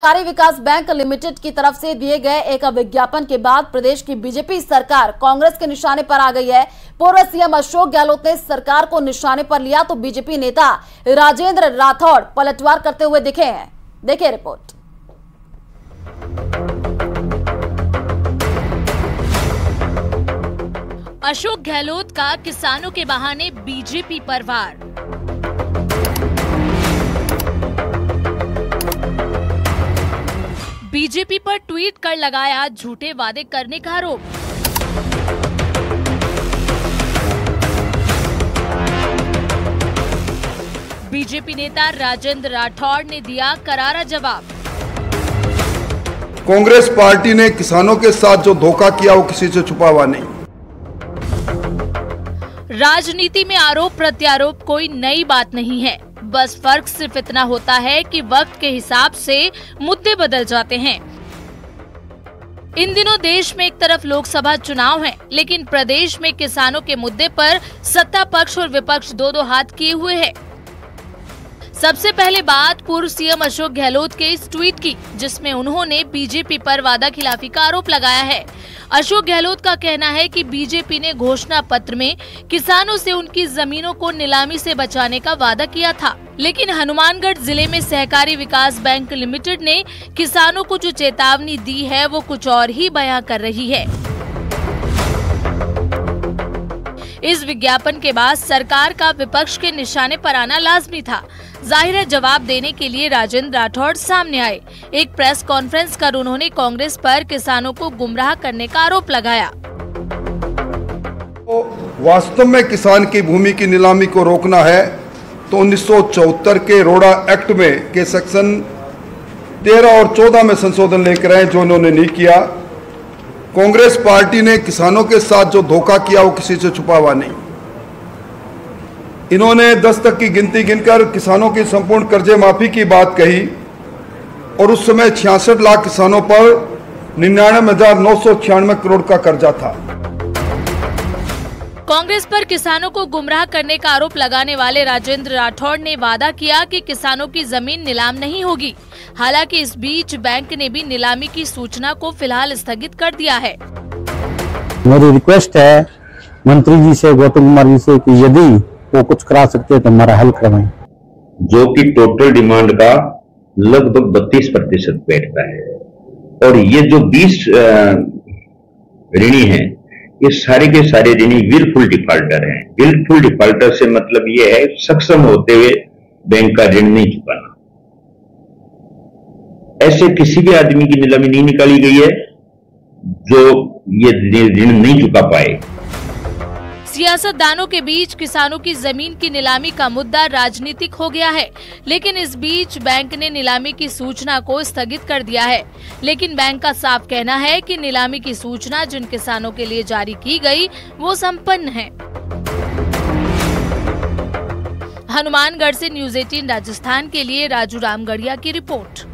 सहकारी विकास bank limited की तरफ से दिए गए एक विज्ञापन के बाद प्रदेश की बीजेपी सरकार कांग्रेस के निशाने पर आ गई है। पूर्व सीएम अशोक गहलोत ने सरकार को निशाने पर लिया तो बीजेपी नेता राजेंद्र राठौड़ पलटवार करते हुए दिखे हैं। देखिए रिपोर्ट। अशोक गहलोत का किसानों के बहाने बीजेपी पर वार। बीजेपी पर ट्वीट कर लगाया झूठे वादे करने का आरोप। बीजेपी नेता राजेंद्र राठौड़ ने दिया करारा जवाब। कांग्रेस पार्टी ने किसानों के साथ जो धोखा किया वो किसी से छुपा हुआ नहीं। राजनीति में आरोप प्रत्यारोप कोई नई बात नहीं है, बस फर्क सिर्फ इतना होता है कि वक्त के हिसाब से मुद्दे बदल जाते हैं। इन दिनों देश में एक तरफ लोकसभा चुनाव है, लेकिन प्रदेश में किसानों के मुद्दे पर सत्ता पक्ष और विपक्ष दो हाथ किए हुए है। सबसे पहले बात पूर्व सीएम अशोक गहलोत के इस ट्वीट की, जिसमें उन्होंने बीजेपी पर वादा खिलाफी का आरोप लगाया है। अशोक गहलोत का कहना है कि बीजेपी ने घोषणा पत्र में किसानों से उनकी जमीनों को नीलामी से बचाने का वादा किया था, लेकिन हनुमानगढ़ जिले में सहकारी विकास बैंक लिमिटेड ने किसानों को जो चेतावनी दी है वो कुछ और ही बयां कर रही है। इस विज्ञापन के बाद सरकार का विपक्ष के निशाने पर आना लाजमी था। जाहिर है जवाब देने के लिए राजेंद्र राठौड़ सामने आए। एक प्रेस कॉन्फ्रेंस कर उन्होंने कांग्रेस पर किसानों को गुमराह करने का आरोप लगाया। तो वास्तव में किसान की भूमि की नीलामी को रोकना है तो 1974 के रोड़ा एक्ट में के सेक्शन 13 और 14 में संशोधन लेकर आए, जो उन्होंने नहीं किया। कांग्रेस पार्टी ने किसानों के साथ जो धोखा किया वो किसी से छुपा हुआ नहीं। इन्होंने 10 तक की गिनती गिनकर किसानों की संपूर्ण कर्जे माफी की बात कही और उस समय 66 लाख किसानों पर 99,996 करोड़ का कर्जा था। कांग्रेस पर किसानों को गुमराह करने का आरोप लगाने वाले राजेंद्र राठौड़ ने वादा किया कि किसानों की जमीन नीलाम नहीं होगी। हालांकि इस बीच बैंक ने भी नीलामी की सूचना को फिलहाल स्थगित कर दिया है। मेरी रिक्वेस्ट है मंत्री जी से, गौतम कुमार जी से, कि यदि वो कुछ करा सकते हैं तो हमारा हेल्प करवाएं। जो कि टोटल डिमांड का लगभग 32% बैठता है और ये जो 20 ऋणी हैं, ये सारे के सारे ऋणी विलफुल डिफॉल्टर हैं। विलफुल डिफॉल्टर से मतलब ये है सक्षम होते हुए बैंक का ऋण नहीं चुकाना। ऐसे किसी भी आदमी की नीलामी नहीं निकाली गई है जो ये ऋण नहीं चुका पाए। सियासतदानों के बीच किसानों की जमीन की नीलामी का मुद्दा राजनीतिक हो गया है, लेकिन इस बीच बैंक ने नीलामी की सूचना को स्थगित कर दिया है। लेकिन बैंक का साफ कहना है कि नीलामी की सूचना जिन किसानों के लिए जारी की गई वो संपन्न है। हनुमानगढ़ से न्यूज़ 18 राजस्थान के लिए राजू रामगढ़िया की रिपोर्ट।